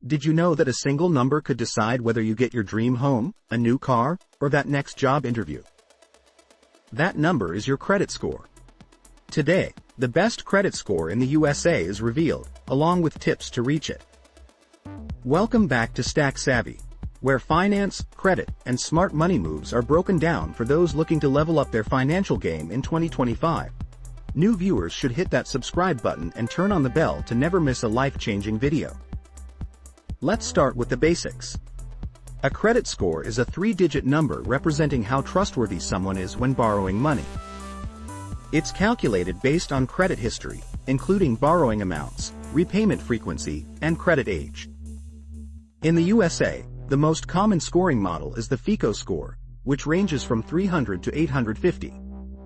Did you know that a single number could decide whether you get your dream home, a new car, or that next job interview? That number is your credit score. Today, the best credit score in the USA is revealed, along with tips to reach it. Welcome back to Stack Savvy, where finance, credit, and smart money moves are broken down for those looking to level up their financial game in 2025. New viewers should hit that subscribe button and turn on the bell to never miss a life-changing video. Let's start with the basics. A credit score is a three-digit number representing how trustworthy someone is when borrowing money. It's calculated based on credit history, including borrowing amounts, repayment frequency, and credit age. In the USA, the most common scoring model is the FICO score, which ranges from 300 to 850.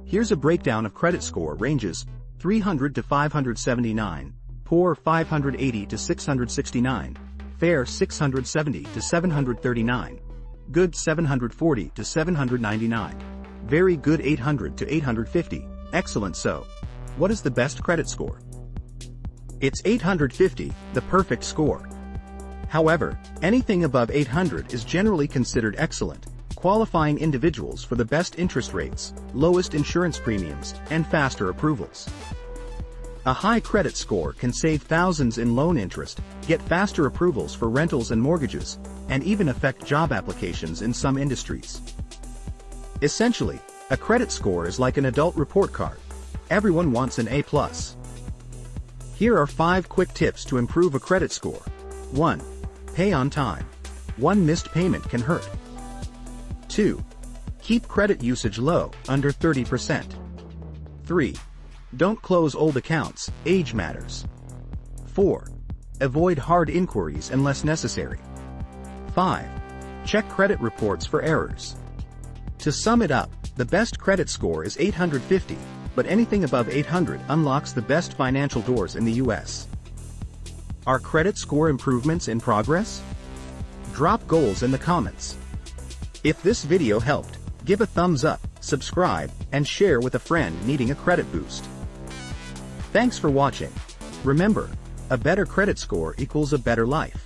Here's a breakdown of credit score ranges: 300 to 579, poor 580 to 669, fair 670 to 739, good 740 to 799, very good 800 to 850, excellent. So, what is the best credit score? It's 850, the perfect score. However, anything above 800 is generally considered excellent, qualifying individuals for the best interest rates, lowest insurance premiums, and faster approvals. A high credit score can save thousands in loan interest, get faster approvals for rentals and mortgages, and even affect job applications in some industries. Essentially, a credit score is like an adult report card. Everyone wants an A+. Here are 5 quick tips to improve a credit score. 1. Pay on time. One missed payment can hurt. 2. Keep credit usage low, under 30%. 3. Don't close old accounts, age matters. 4. Avoid hard inquiries unless necessary. 5. Check credit reports for errors. To sum it up, the best credit score is 850, but anything above 800 unlocks the best financial doors in the US. Are credit score improvements in progress? Drop goals in the comments. If this video helped, give a thumbs up, subscribe, and share with a friend needing a credit boost. Thanks for watching. Remember, a better credit score equals a better life.